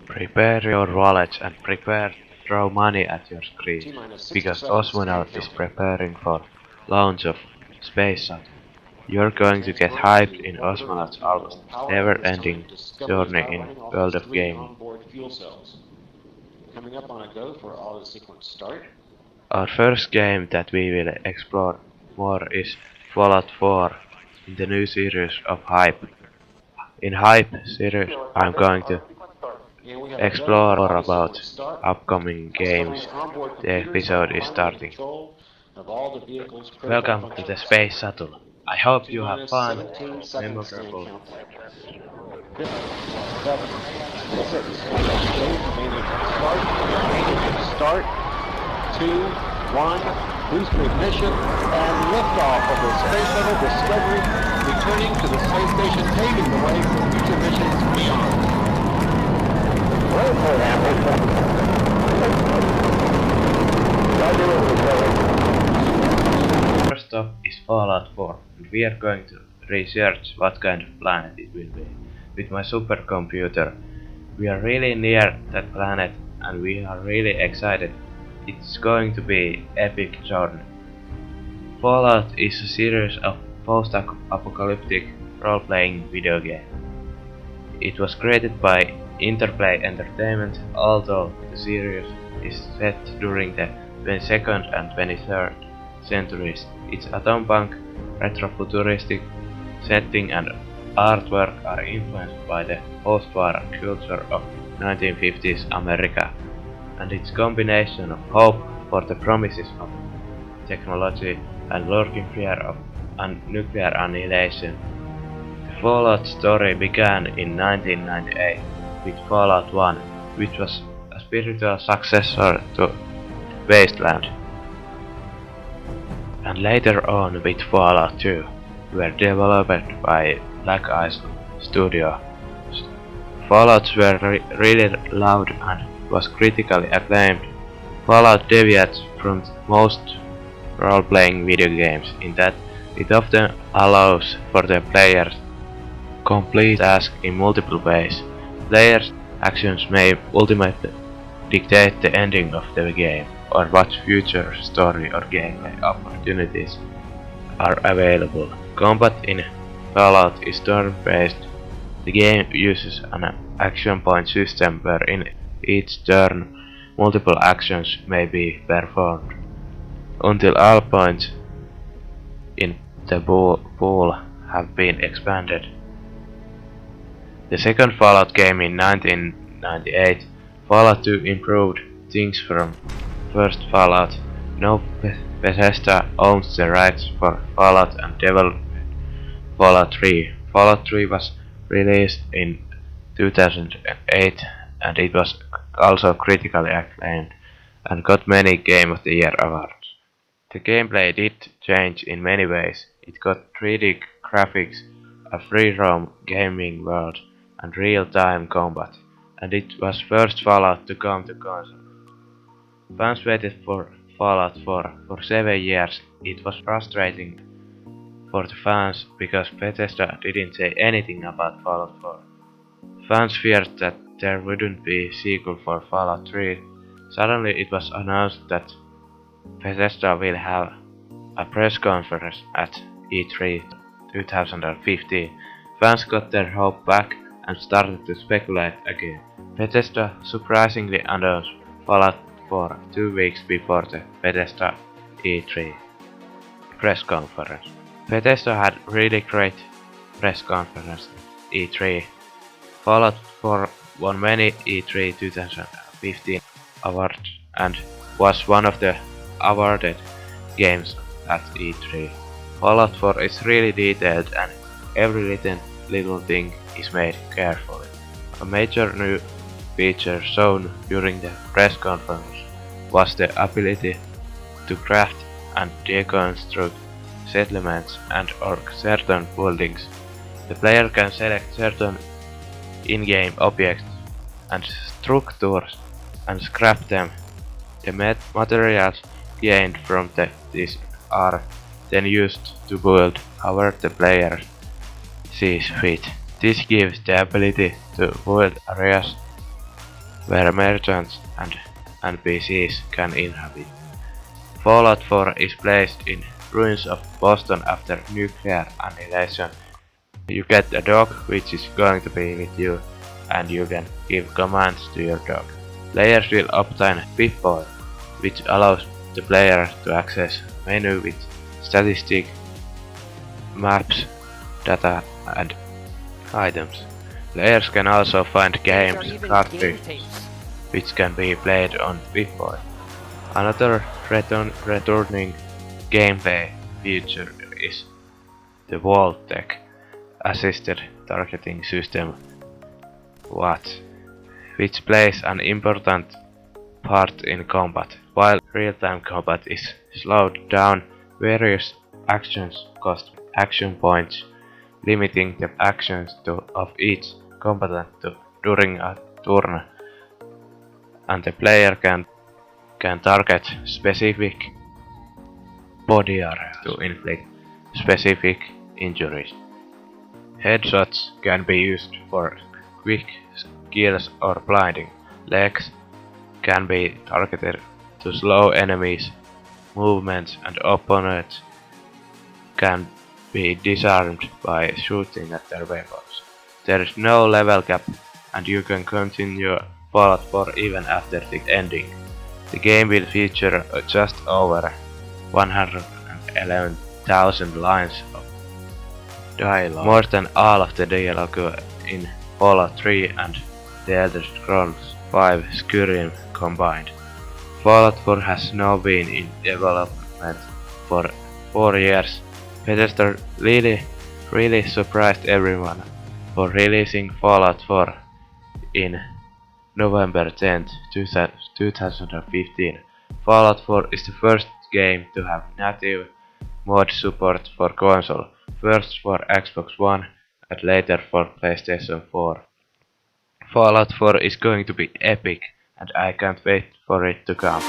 Prepare your wallet and prepare to throw money at your T screen, minus 60 because seconds and Osmonaut is counting. preparing for launch of Space Shuttle. You're going to get Transferring hyped to in orbiter Osmonaut's altitude almost level power at this time. never-ending Discovery is journey now in running off world its of 3 gaming. onboard fuel cells. Coming up on a go for auto sequence start. Our first game that we will explore more is Fallout 4 in the new series of Hype. In Hype series, I'm going to And we have a go explore for more auto about sequence start. upcoming Osmonaut's games. onboard The computers have episode is primary starting. control of all the vehicle's critical Welcome to the functions. Space Shuttle. I hope T you have minus fun 17 and seconds and memorable. counting. 7, 6, 5, remaining start, 2, 1, booster ignition, and liftoff of the Space Shuttle Discovery, returning to the space station, paving the way for future missions beyond. First up is Fallout 4, and we are going to research what kind of planet it will be. With my supercomputer, we are really near that planet and we are really excited. It's going to be epic journey. Fallout is a series of post-apocalyptic role-playing video game. It was created by Interplay Entertainment, although the series is set during the 22nd and 23rd centuries. Its atom-punk, retrofuturistic setting and artwork are influenced by the post-war culture of 1950s America, and its combination of hope for the promises of technology and lurking fear of nuclear annihilation. The Fallout story began in 1998 with Fallout 1, which was a spiritual successor to Wasteland, and later on with Fallout 2, were developed by Black Ice Studio. Fallouts were really loud and was critically acclaimed. Fallout deviates from most role-playing video games in that it often allows for the players complete tasks in multiple ways. Players' actions may ultimately dictate the ending of the game, or what future story or gameplay opportunities are available. Combat in Fallout is turn-based. The game uses an action point system where in each turn multiple actions may be performed, until all points in the pool have been expanded. The second Fallout game in 1998, Fallout 2 improved things from first Fallout. Now Bethesda owns the rights for Fallout and developed Fallout 3. Fallout 3 was released in 2008 and it was also critically acclaimed and got many Game of the Year awards. The gameplay did change in many ways. It got 3D graphics, a free-roam gaming world, and real-time combat, and it was first Fallout to come to console. Fans waited for Fallout 4 for 7 years. It was frustrating for the fans because Bethesda didn't say anything about Fallout 4. Fans feared that there wouldn't be a sequel for Fallout 3. Suddenly it was announced that Bethesda will have a press conference at E3 2015. Fans got their hope back and started to speculate again. Bethesda surprisingly announced Fallout 4 2 weeks before the Bethesda E3 press conference. Bethesda had really great press conference at E3. Fallout 4 won many E3 2015 awards and was one of the awarded games at E3. Fallout 4 is really detailed and every little thing is made carefully. A major new feature shown during the press conference was the ability to craft and deconstruct settlements and or certain buildings. The player can select certain in-game objects and structures and scrap them. The materials gained from these are then used to build however the player sees fit. This gives the ability to build areas where merchants and NPCs can inhabit. Fallout 4 is placed in ruins of Boston after nuclear annihilation. You get a dog which is going to be with you, and you can give commands to your dog. Players will obtain Pip-Boy, which allows the player to access menu with statistics, maps, data and items. Players can also find games cartridges which can be played on Pip-Boy. Another returning gameplay feature is the Vault-Tec assisted targeting system WAT, which plays an important part in combat. While real-time combat is slowed down, various actions cost action points, limiting the actions of each combatant during a turn, and the player can target specific body areas to inflict specific injuries. Headshots can be used for quick kills or blinding. Legs can be targeted to slow enemies' movements, and opponents can be disarmed by shooting at their weapons. There is no level cap, and you can continue Fallout 4 even after the ending. The game will feature just over 111,000 lines of dialogue, more than all of the dialogue in Fallout 3 and The Elder Scrolls V Skyrim combined. Fallout 4 has now been in development for 4 years. Bethesda really surprised everyone for releasing Fallout 4 in November 10th, 2015. Fallout 4 is the first game to have native mod support for console, first for Xbox One and later for PlayStation 4. Fallout 4 is going to be epic, and I can't wait for it to come.